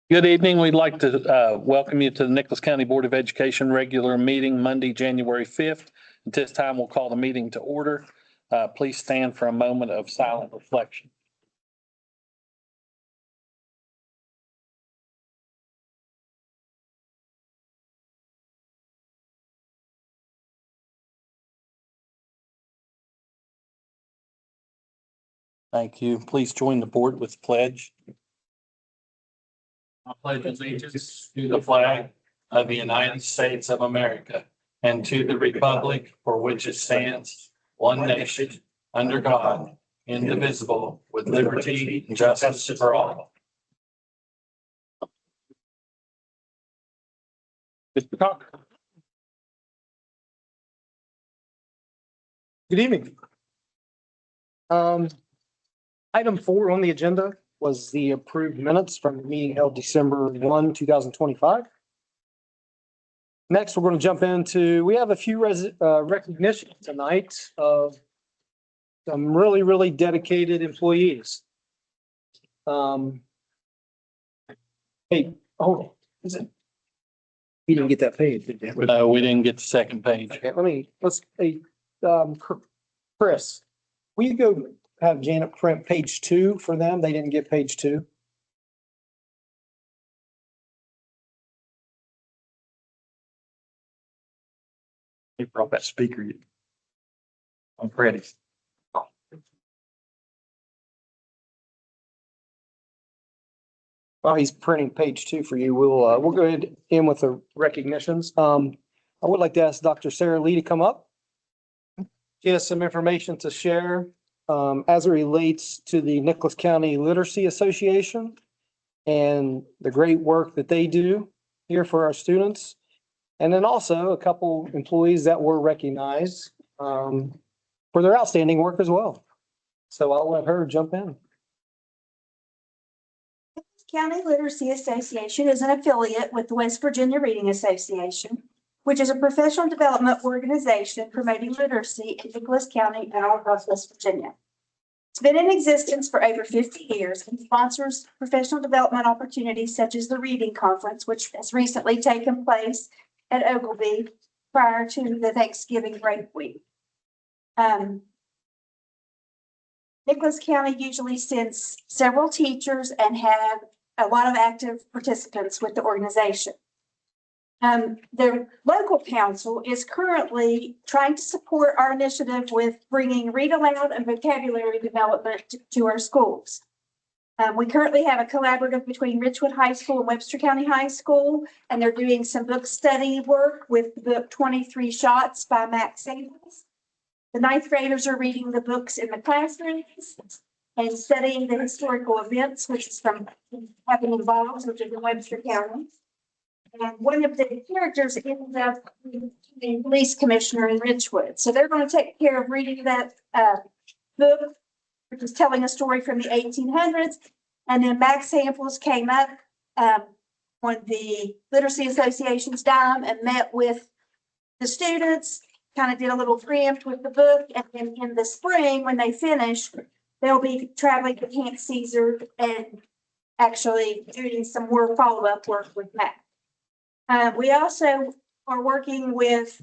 Good evening. We'd like to welcome you to the Nicholas County Board of Education regular meeting Monday, January 5th. At this time, we'll call the meeting to order. Please stand for a moment of silent reflection. Thank you. Please join the board with the pledge. I pledge allegiance to the flag of the United States of America and to the republic for which it stands, one nation, under God, indivisible, with liberty and justice for all. Mr. Cocker. Good evening. Item 4 on the agenda was the approved minutes from the meeting held December 1, 2025. Next, we're going to jump into, we have a few recognitions tonight of some really dedicated employees. Hey, hold on. Is it? You didn't get that page, did you? No, we didn't get the second page. Okay, Chris, will you go have Janet print page 2 for them? They didn't get page 2. He brought that speaker. I'm ready. While he's printing page 2 for you, we'll go ahead in with the recognitions. I would like to ask Dr. Sarah Lee to come up. She has some information to share as it relates to the Nicholas County Literacy Association and the great work that they do here for our students. And then also a couple employees that were recognized for their outstanding work as well. So I'll let her jump in. County Literacy Association is an affiliate with the West Virginia Reading Association, which is a professional development organization promoting literacy in Nicholas County and all across West Virginia. It's been in existence for over 50 years and sponsors professional development opportunities such as the Reading Conference, which has recently taken place at Oglebay prior to the Thanksgiving break week. Nicholas County usually sends several teachers and have a lot of active participants with the organization. The local council is currently trying to support our initiative with bringing read aloud and vocabulary development to our schools. We currently have a collaborative between Richwood High School and Webster County High School, and they're doing some book study work with the book 23 Shots by Max Samples. The ninth graders are reading the books in the classrooms and studying the historical events, which is from Happening Involves, which is in Webster County. And one of the characters ends up being the police commissioner in Richwood. So they're going to take care of reading that book, which is telling a story from the 1800s. And then Max Samples came up on the Literacy Association's dime and met with the students, kind of did a little preempt with the book. And then in the spring, when they finish, they'll be traveling to Camp Caesar and actually doing some more follow-up work with Max. We also are working with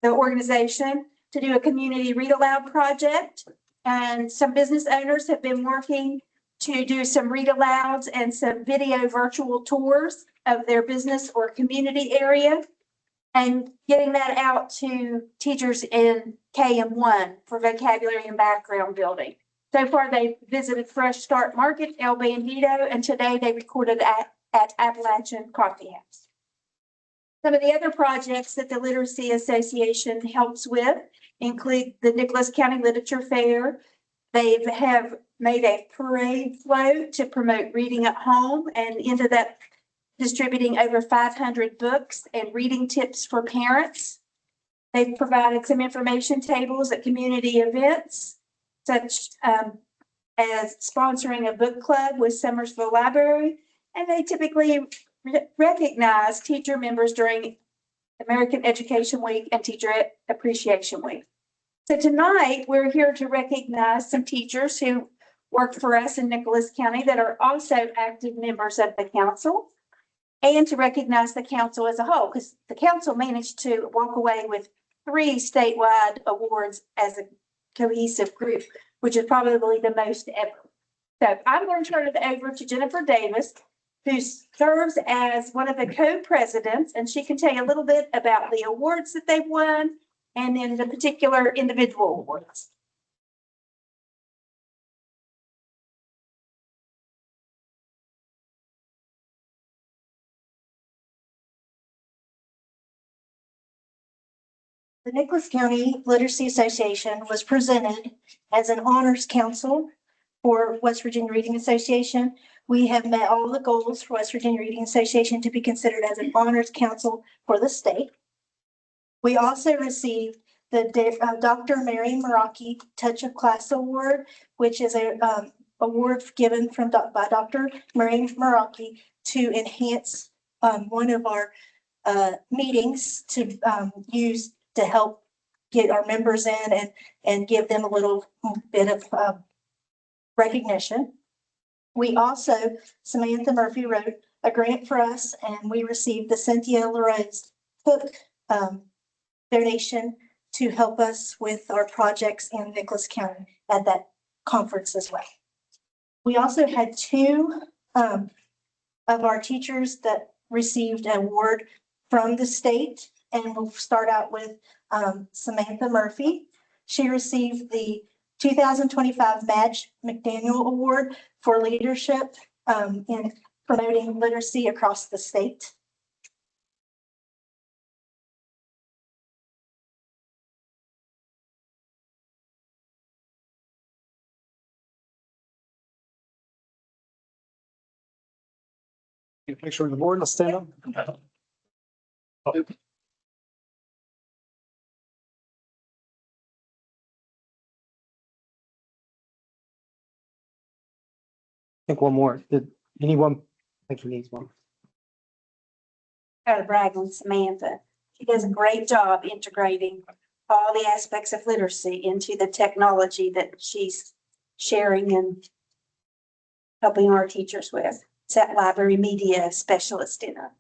the organization to do a community read aloud project, and some business owners have been working to do some read alouds and some video virtual tours of their business or community area and getting that out to teachers in KM1 for vocabulary and background building. So far, they visited Fresh Start Market, El Bandito, and today they recorded at Appalachian Coffee House. Some of the other projects that the Literacy Association helps with include the Nicholas County Literature Fair. They have made a parade float to promote reading at home, and into that distributing over 500 books and reading tips for parents. They've provided some information tables at community events, such as sponsoring a book club with Summersville Library, and they typically recognize teacher members during American Education Week and Teacher Appreciation Week. So tonight, we're here to recognize some teachers who work for us in Nicholas County that are also active members of the council. And to recognize the council as a whole, because the council managed to walk away with 3 statewide awards as a cohesive group, which is probably the most ever. So I'm going to turn it over to Jennifer Davis, who serves as one of the co-presidents, and she can tell you a little bit about the awards that they've won and then the particular individual awards. The Nicholas County Literacy Association was presented as an honors council for West Virginia Reading Association. We have met all the goals for West Virginia Reading Association to be considered as an honors council for the state. We also received the Dr. Mary Meraki Touch of Class Award, which is a award given by Dr. Mary Meraki to enhance one of our meetings to use to help get our members in and give them a little bit of recognition. We also, Samantha Murphy wrote a grant for us, and we received the Cynthia LaRose Cook donation to help us with our projects in Nicholas County at that conference as well. We also had 2 of our teachers that received an award from the state. And we'll start out with Samantha Murphy. She received the 2025 Madge McDaniel Award for leadership in promoting literacy across the state. Get a picture of the board. Let's stand up. I think one more. Did anyone? I think he needs one. Got to brag on Samantha. She does a great job integrating all the aspects of literacy into the technology that she's sharing and helping our teachers with. It's that library media specialist in her.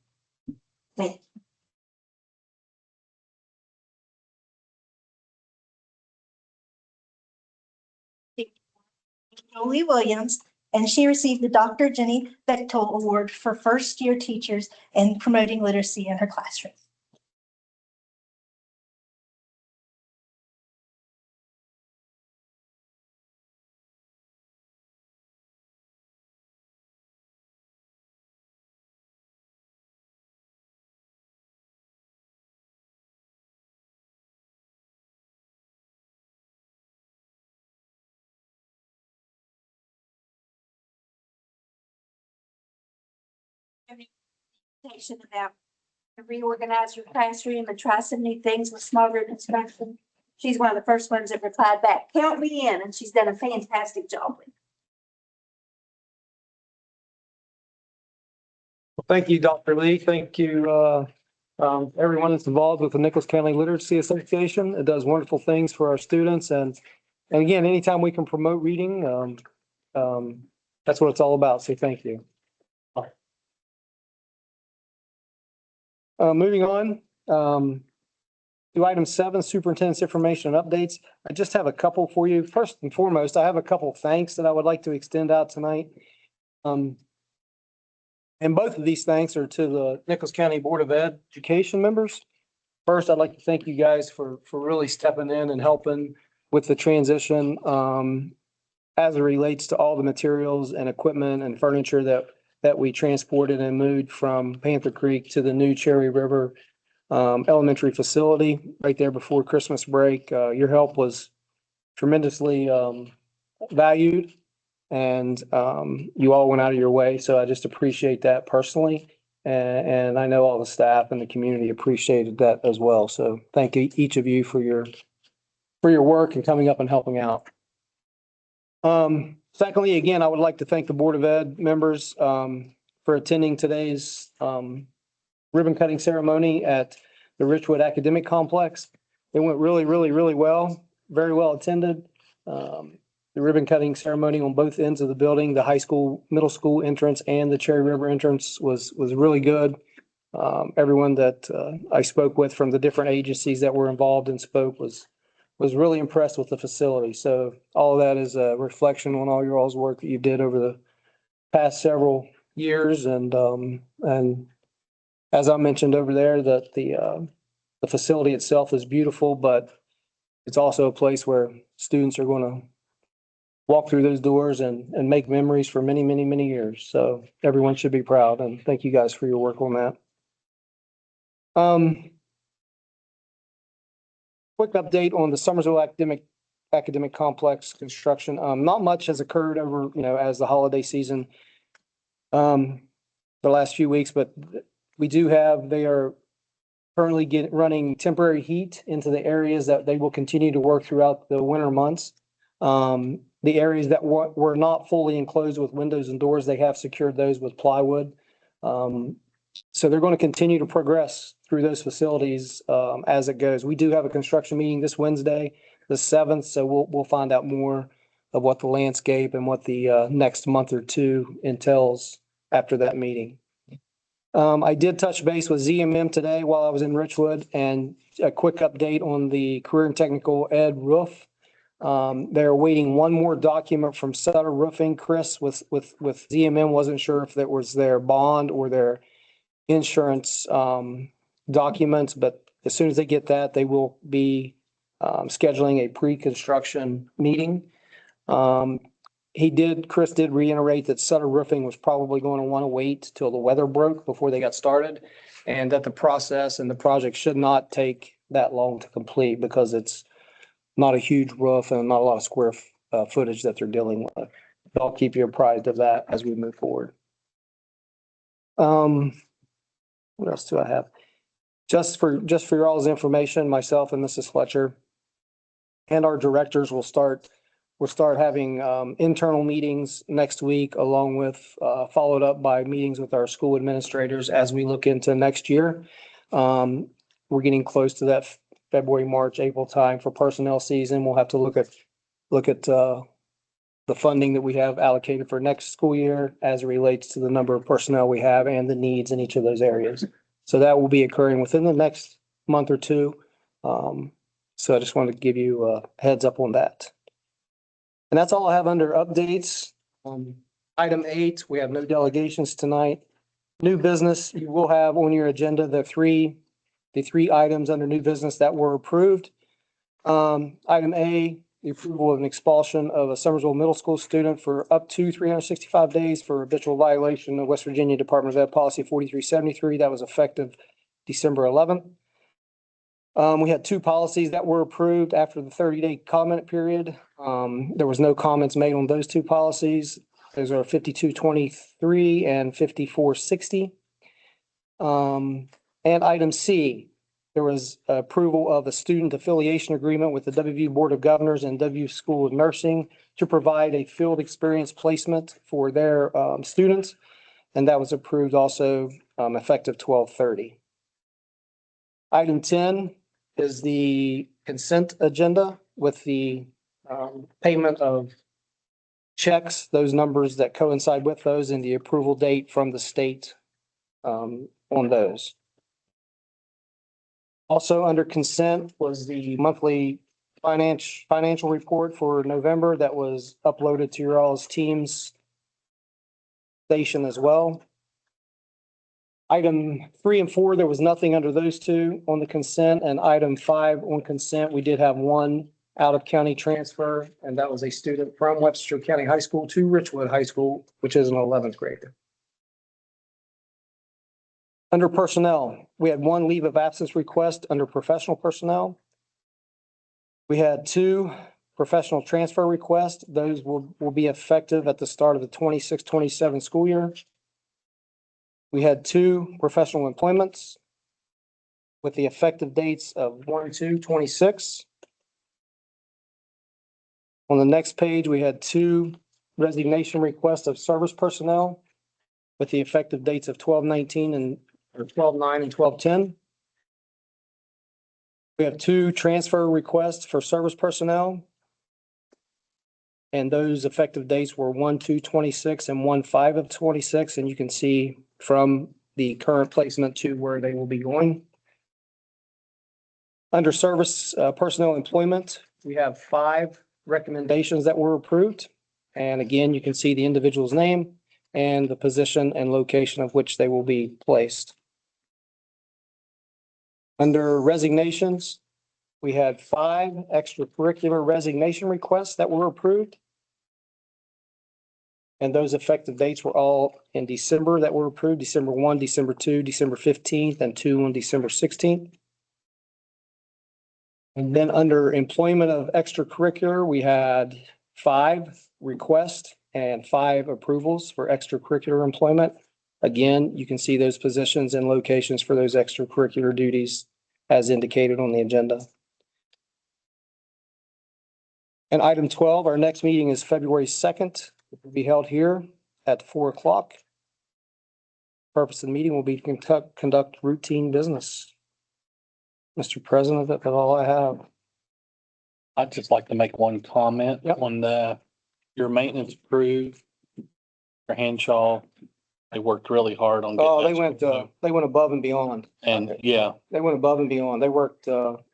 Jolie Williams, and she received the Dr. Jenny Bechtold Award for first-year teachers and promoting literacy in her classroom. About to reorganize your classroom and try some new things with small group instruction. She's one of the first ones that replied back, count me in, and she's done a fantastic job with it. Well, thank you, Dr. Lee. Thank you, everyone that's involved with the Nicholas County Literacy Association. It does wonderful things for our students. And again, anytime we can promote reading, that's what it's all about. So thank you. Moving on, to item 7, superintendent's information and updates. I just have a couple for you. First and foremost, I have a couple of thanks that I would like to extend out tonight. And both of these thanks are to the Nicholas County Board of Education members. First, I'd like to thank you guys for really stepping in and helping with the transition as it relates to all the materials and equipment and furniture that we transported and moved from Panther Creek to the new Cherry River elementary facility right there before Christmas break. Your help was tremendously valued, and you all went out of your way. So I just appreciate that personally. And I know all the staff and the community appreciated that as well. So thank each of you for your work and coming up and helping out. Secondly, again, I would like to thank the Board of Ed members for attending today's ribbon cutting ceremony at the Richwood Academic Complex. It went really, really, really well, very well attended. the ribbon cutting ceremony on both ends of the building, the high school, middle school entrance and the Cherry River entrance was really good. Everyone that I spoke with from the different agencies that were involved and spoke was really impressed with the facility. So all of that is a reflection on all your all's work that you did over the past several years. And as I mentioned over there, that the facility itself is beautiful, but it's also a place where students are going to walk through those doors and make memories for many, many, many years. So everyone should be proud, and thank you guys for your work on that. Quick update on the Summersville Academic Complex construction. Not much has occurred over, as the holiday season, the last few weeks, but we do have, they are currently running temporary heat into the areas that they will continue to work throughout the winter months. The areas that were not fully enclosed with windows and doors, they have secured those with plywood. So they're going to continue to progress through those facilities as it goes. We do have a construction meeting this Wednesday, the 7th, so we'll find out more of what the landscape and what the next month or two entails after that meeting. I did touch base with ZMM today while I was in Richwood, and a quick update on the career and technical ed roof. They're awaiting one more document from Sutter Roofing. Chris with ZMM wasn't sure if that was their bond or their insurance documents, but as soon as they get that, they will be scheduling a pre-construction meeting. Chris did reiterate that Sutter Roofing was probably going to want to wait till the weather broke before they got started, and that the process and the project should not take that long to complete because it's not a huge roof and not a lot of square footage that they're dealing with. I'll keep you apprised of that as we move forward. What else do I have? Just for your all's information, myself and Mrs. Fletcher and our directors will start having internal meetings next week, along with followed up by meetings with our school administrators as we look into next year. We're getting close to that February, March, April time for personnel season. We'll have to look at the funding that we have allocated for next school year as it relates to the number of personnel we have and the needs in each of those areas. So that will be occurring within the next month or two. So I just wanted to give you a heads up on that. And that's all I have under updates. Item 8, we have no delegations tonight. New business, you will have on your agenda the three items under new business that were approved. Item A, the approval of an expulsion of a Summersville Middle School student for up to 365 days for habitual violation of West Virginia Department of Ed Policy 4373. That was effective December 11th. We had 2 policies that were approved after the 30-day comment period. There was no comments made on those 2 policies. Those are 5223 and 5460. And item C, there was approval of a student affiliation agreement with the WVU Board of Governors and WVU School of Nursing to provide a field experience placement for their students. And that was approved also effective 12/30. Item 10 is the consent agenda with the payment of checks, those numbers that coincide with those, and the approval date from the state on those. Also under consent was the monthly financial report for November that was uploaded to your all's Teams station as well. Item 3 and 4, there was nothing under those 2 on the consent, and item 5 on consent, we did have 1 out-of-county transfer, and that was a student from Webster County High School to Richwood High School, which is an 11th grader. Under personnel, we had 1 leave of absence request under professional personnel. We had 2 professional transfer requests. Those will be effective at the start of the 26-27 school year. We had 2 professional employments with the effective dates of 1/2/26. On the next page, we had 2 resignation requests of service personnel with the effective dates of 12/19 and 12/9 and 12/10. We have 2 transfer requests for service personnel And those effective dates were 1/2/26 and 1/5/26. And you can see from the current placement to where they will be going. Under service personnel employment, we have 5 recommendations that were approved. And again, you can see the individual's name and the position and location of which they will be placed. Under resignations, we had 5 extracurricular resignation requests that were approved. And those effective dates were all in December that were approved, December 1, December 2, December 15th, and 2 on December 16th. And then under employment of extracurricular, we had 5 requests and 5 approvals for extracurricular employment. Again, you can see those positions and locations for those extracurricular duties as indicated on the agenda. And item 12, our next meeting is February 2nd. It will be held here at 4 o'clock. Purpose of the meeting will be to conduct routine business. Mr. President, that's all I have. I'd just like to make one comment Yep. on your maintenance crew for Henshaw. They worked really hard on. Oh, getting that they went above and beyond. And yeah, They went above and beyond. They worked,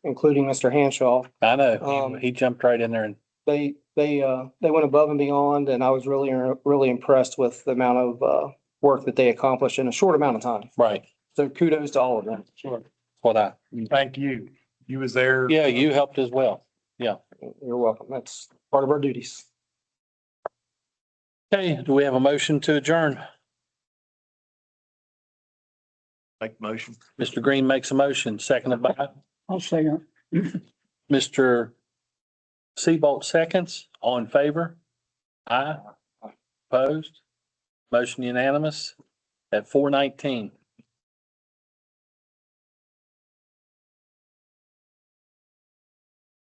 including Mr. Hanshaw. I know, Um, he jumped right in there and They went above and beyond, and I was really impressed with the amount of, work that they accomplished in a short amount of time. right. So kudos to all of them. Sure. What Thank you. You was there. yeah, you helped as well. You're welcome. That's part of our duties. Okay, do we have a motion to adjourn? Make motion. Mr. Green makes a motion, seconded by I'll second. Mr. Seabolt seconds. All in favor? Aye. Opposed? Motion unanimous at 4:19.